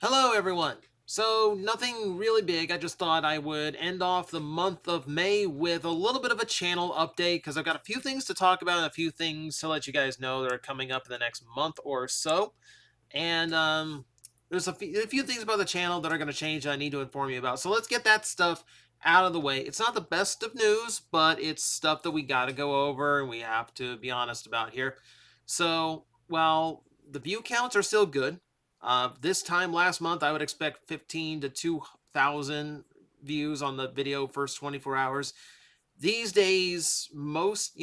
Hello, everyone. So, nothing really big. I just thought I would end off the month of May with a little bit of a channel update because I've got a few things to talk about and a few things to let you guys know that are coming up in the next month or so. And there's a few things about the channel that are going to change that I need to inform you about. So, let's get that stuff out of the way. It's not the best of news, but it's stuff that we got to go over and we have to be honest about here. So, while the view counts are still good, this time last month, I would expect 15 to 2,000 views on the video first 24 hours. These days, most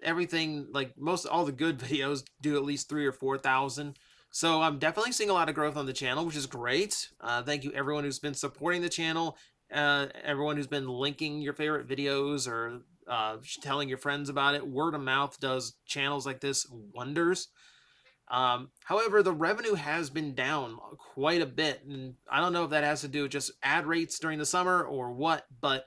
everything, like most all the good videos do at least 3 or 4,000. So I'm definitely seeing a lot of growth on the channel, which is great. Thank you everyone who's been supporting the channel, everyone who's been linking your favorite videos or telling your friends about it. Word of mouth does channels like this wonders. However, the revenue has been down quite a bit, and I don't know if that has to do with just ad rates during the summer or what, but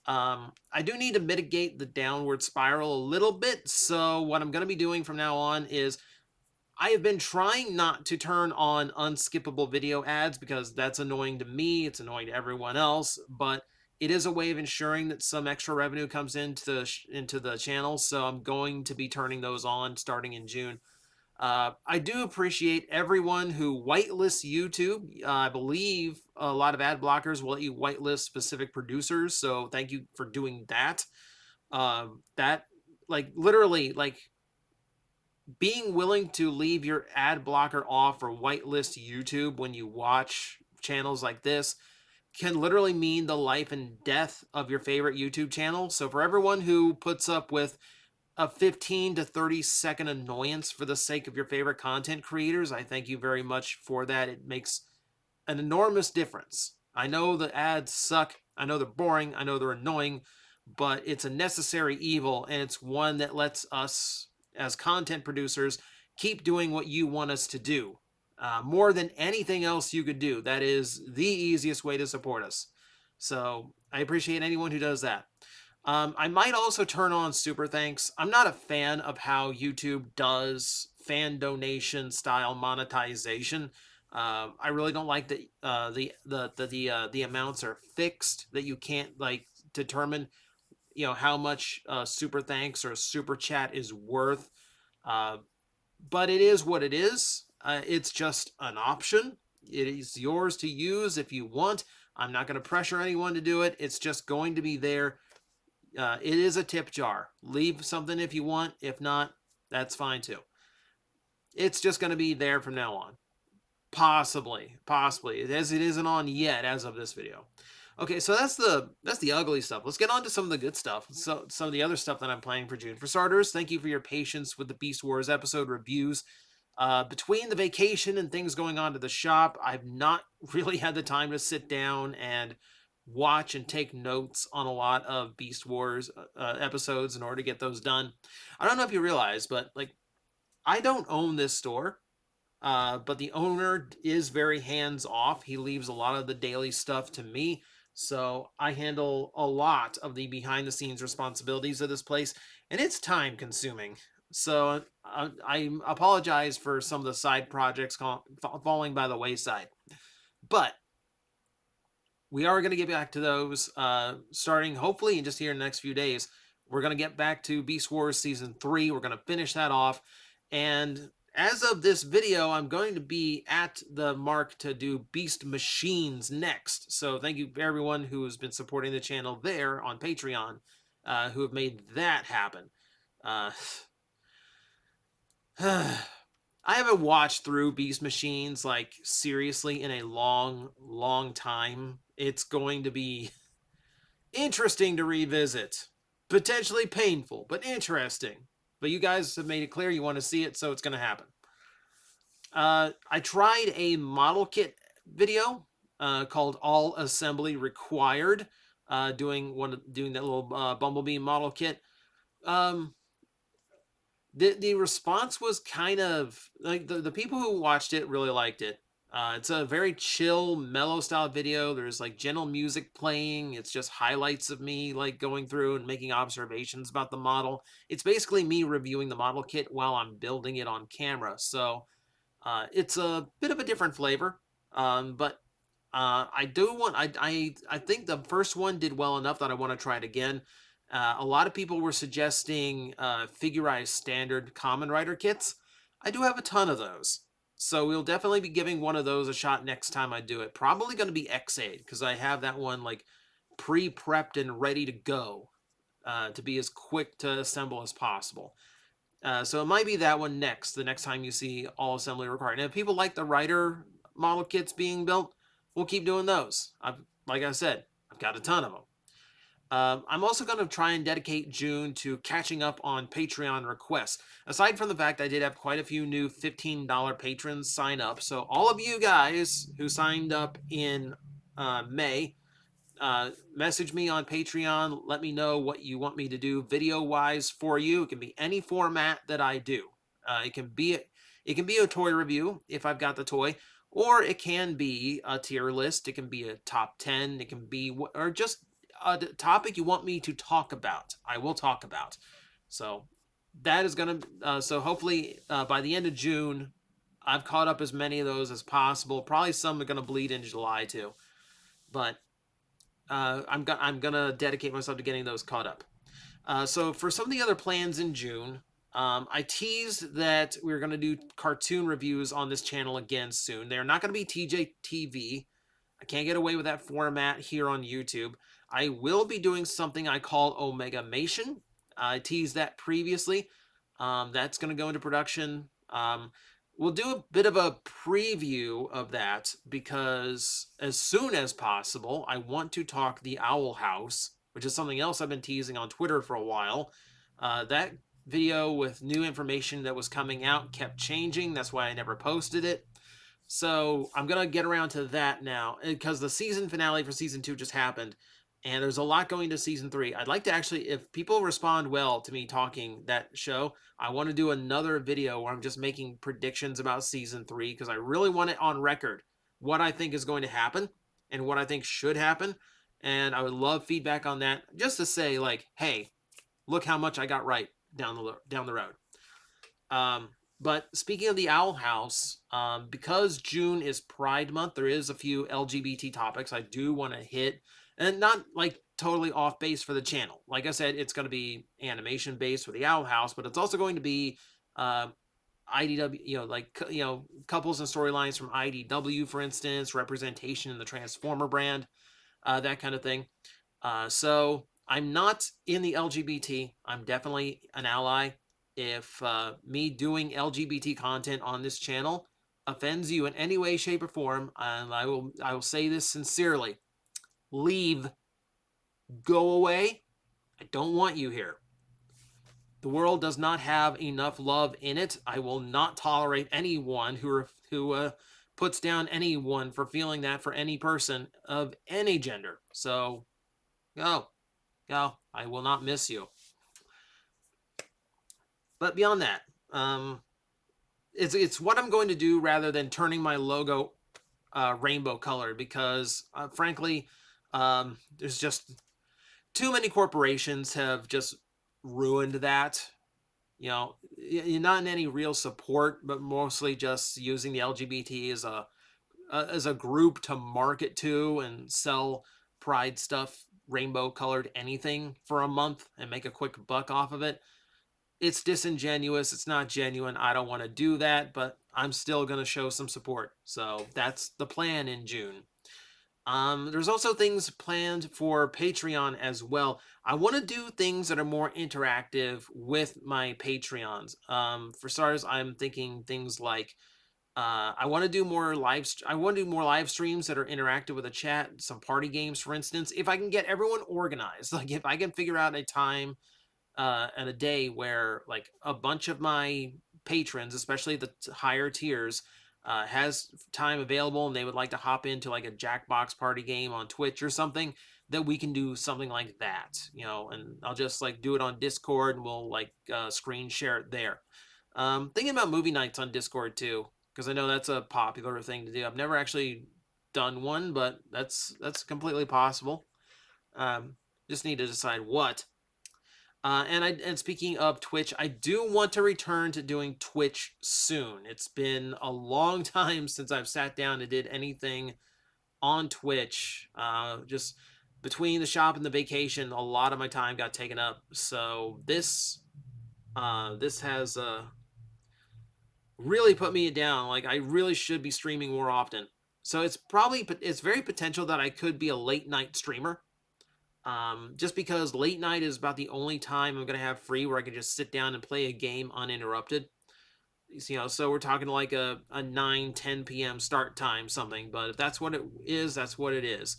I do need to mitigate the downward spiral a little bit. So what I'm going to be doing from now on is I have been trying not to turn on unskippable video ads because that's annoying to me. It's annoying to everyone else, but it is a way of ensuring that some extra revenue comes into the channel. So I'm going to be turning those on starting in June. I do appreciate everyone who whitelists YouTube. I believe a lot of ad blockers will let you whitelist specific producers, so thank you for doing that. That like literally like being willing to leave your ad blocker off or whitelist YouTube when you watch channels like this can literally mean the life and death of your favorite YouTube channel. So for everyone who puts up with a 15 to 30-second annoyance for the sake of your favorite content creators, I thank you very much for that. It makes an enormous difference. I know the ads suck. I know they're boring. I know they're annoying, but it's a necessary evil, and it's one that lets us, as content producers, keep doing what you want us to do. More than anything else you could do. That is the easiest way to support us. So I appreciate anyone who does that. I might also turn on super thanks. I'm not a fan of how YouTube does fan donation style monetization. I really don't like that the amounts are fixed, that you can't like determine how much super thanks or super chat is worth. Uh, but it is what it is. It's just an option. It is yours to use if you want. I'm not going to pressure anyone to do it. It's just going to be there. It is a tip jar. Leave something if you want. If not, that's fine too. It's just going to be there from now on. Possibly, as it isn't on yet as of this video. Okay, so that's the ugly stuff. Let's get on to some of the good stuff. So some of the other stuff that I'm planning for June. For starters, thank you for your patience with the Beast Wars episode reviews. Between the vacation and things going on to the shop, I've not really had the time to sit down and watch and take notes on a lot of Beast Wars episodes in order to get those done. I don't know if you realize, but like I don't own this store. But the owner is very hands off. He leaves a lot of the daily stuff to me. So I handle a lot of the behind the scenes responsibilities of this place, and it's time consuming. So I apologize for some of the side projects falling by the wayside. But we are going to get back to those starting hopefully in just here in the next few days. We're going to get back to Beast Wars Season 3. We're going to finish that off. And as of this video, I'm going to be at the mark to do Beast Machines next. So thank you for everyone who has been supporting the channel there on Patreon, who have made that happen. I haven't watched through Beast Machines, like, seriously in a long, long time. It's going to be interesting to revisit. Potentially painful, but interesting. But you guys have made it clear you want to see it, so it's going to happen. I tried a model kit video called All Assembly Required, doing that little Bumblebee model kit. The response was kind of like the people who watched it really liked it. It's a very chill, mellow style video. There's like gentle music playing. It's just highlights of me like going through and making observations about the model. It's basically me reviewing the model kit while I'm building it on camera. So it's a bit of a different flavor. But I do want. I think the first one did well enough that I want to try it again. A lot of people were suggesting figurized standard common rider kits. I do have a ton of those, so we'll definitely be giving one of those a shot next time I do it. Probably going to be X8 because I have that one like pre-prepped and ready to go to be as quick to assemble as possible. So it might be that one next, the next time you see all assembly required. And if people like the Rider model kits being built, we'll keep doing those. Like I said, I've got a ton of them. I'm also going to try and dedicate June to catching up on Patreon requests. Aside from the fact I did have quite a few new $15 patrons sign up, so all of you guys who signed up in May, message me on Patreon. Let me know what you want me to do video wise for you. It can be any format that I do. It can be a toy review if I've got the toy, or it can be a tier list. It can be a top 10. It can be or just a topic you want me to talk about. I will talk about. So that is gonna. So hopefully by the end of June, I've caught up as many of those as possible. Probably some are gonna bleed into July too, but I'm gonna dedicate myself to getting those caught up. So for some of the other plans in June, I teased that we are gonna do cartoon reviews on this channel again soon. They're not gonna be TJTV. I can't get away with that format here on YouTube. I will be doing something I call Omega Mation. I teased that previously. That's going to go into production. We'll do a bit of a preview of that because as soon as possible, I want to talk the Owl House, which is something else I've been teasing on Twitter for a while. That video with new information that was coming out kept changing. That's why I never posted it. So I'm gonna get around to that now because the season finale for season 2 just happened, and there's a lot going to season 3. I'd like to actually, if people respond well to me talking that show, I want to do another video where I'm just making predictions about season 3 because I really want it on record what I think is going to happen and what I think should happen, and I would love feedback on that just to say like, hey, look how much I got right down the road. But speaking of the Owl House, because June is Pride Month, there is a few LGBT topics I do want to hit, and not like totally off base for the channel. Like I said, it's going to be animation based for the Owl House, but it's also going to be IDW, couples and storylines from IDW, for instance, representation in the Transformer brand, that kind of thing. So I'm not in the LGBT. I'm definitely an ally. If me doing LGBT content on this channel offends you in any way, shape, or form, and I will say this sincerely: leave, go away. I don't want you here. The world does not have enough love in it. I will not tolerate anyone who puts down anyone for feeling that for any person of any gender. So go. No, I will not miss you. But beyond that, it's what I'm going to do rather than turning my logo rainbow colored because, frankly, there's just too many corporations have just ruined that. You know, you're not in any real support, but mostly just using the LGBT as a group to market to and sell pride stuff, rainbow colored anything for a month and make a quick buck off of it. It's disingenuous. It's not genuine. I don't want to do that, but I'm still going to show some support. So that's the plan in June. There's also things planned for Patreon as well. I want to do things that are more interactive with my Patreons. For starters, I'm thinking things like I want to do more live streams that are interactive with a chat, some party games, for instance. If I can get everyone organized, like if I can figure out a time and a day where like a bunch of my patrons, especially the higher tiers, has time available and they would like to hop into like a Jackbox party game on Twitch or something, that we can do something like that, and I'll just like do it on Discord and we'll like screen share it there. Thinking about movie nights on Discord too, because I know that's a popular thing to do. I've never actually done one, but that's completely possible. Just need to decide what. And speaking of Twitch, I do want to return to doing Twitch soon. It's been a long time since I've sat down and did anything on Twitch. Just between the shop and the vacation, a lot of my time got taken up. So this has really put me down. Like, I really should be streaming more often. So it's very potential that I could be a late night streamer. Just because late night is about the only time I'm gonna have free where I can just sit down and play a game uninterrupted. So we're talking like a 9-10 p.m. start time, something. But if that's what it is, that's what it is.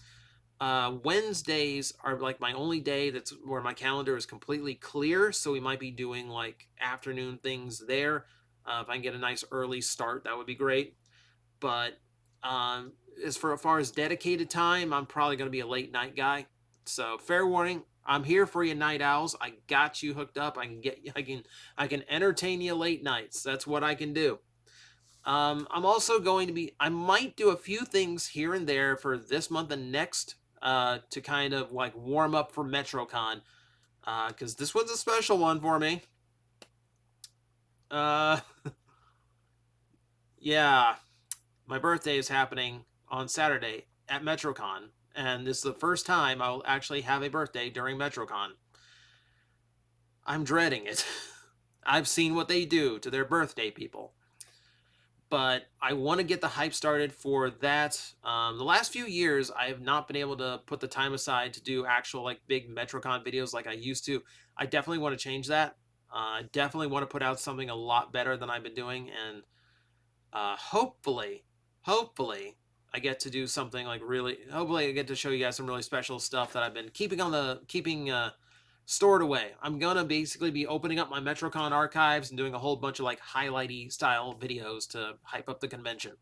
Wednesdays are like my only day that's where my calendar is completely clear. So we might be doing like afternoon things there. If I can get a nice early start, that would be great. But as far as dedicated time, I'm probably going to be a late night guy. So fair warning, I'm here for you, night owls. I got you hooked up. I can entertain you late nights. That's what I can do. I'm also going to be. I might do a few things here and there for this month and next to kind of like warm up for MetroCon, because this one's a special one for me. Yeah, my birthday is happening on Saturday at MetroCon, and this is the first time I'll actually have a birthday during MetroCon. I'm dreading it. I've seen what they do to their birthday people. But I want to get the hype started for that. The last few years, I have not been able to put the time aside to do actual like big MetroCon videos like I used to. I definitely want to change that. I definitely want to put out something a lot better than I've been doing, and hopefully, I get to do something like really. Hopefully, I get to show you guys some really special stuff that I've been keeping stored away. I'm gonna basically be opening up my MetroCon archives and doing a whole bunch of like highlighty style videos to hype up the convention.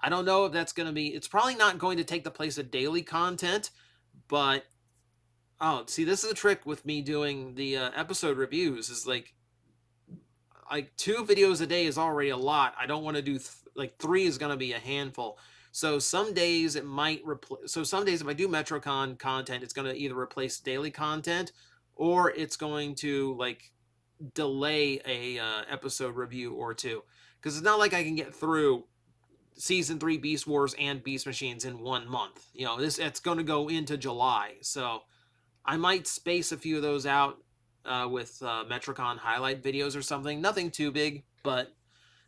I don't know if that's gonna be. It's probably not going to take the place of daily content, but oh, see, this is a trick with me doing the episode reviews. Is like 2 videos a day is already a lot. I don't want to do like 3 is gonna be a handful. So some days it might replace. So some days if I do MetroCon content, it's gonna either replace daily content or it's going to like delay a episode review or two, because it's not like I can get through season 3 Beast Wars and Beast Machines in 1 month. It's going to go into July, so I might space a few of those out with MetroCon highlight videos or something. Nothing too big, but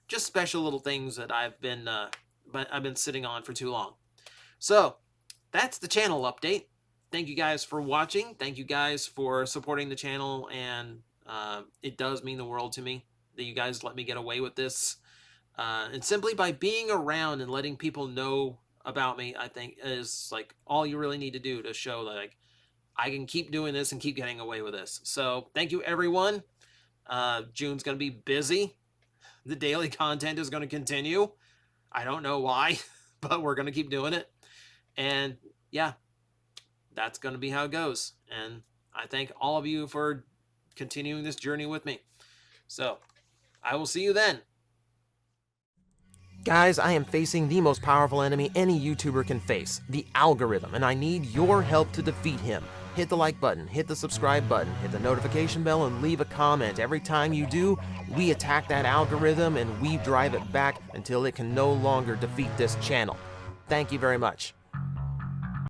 just special little things that I've been sitting on for too long. So that's the channel update. Thank you guys for watching. Thank you guys for supporting the channel, and it does mean the world to me that you guys let me get away with this. And simply by being around and letting people know about me, I think is like all you really need to do to show that like I can keep doing this and keep getting away with this. So thank you, everyone. June's going to be busy. The daily content is going to continue. I don't know why, but we're going to keep doing it. And yeah, that's going to be how it goes. And I thank all of you for continuing this journey with me. So I will see you then. Guys, I am facing the most powerful enemy any YouTuber can face, the algorithm, and I need your help to defeat him. Hit the like button, hit the subscribe button, hit the notification bell, and leave a comment. Every time you do, we attack that algorithm and we drive it back until it can no longer defeat this channel. Thank you very much.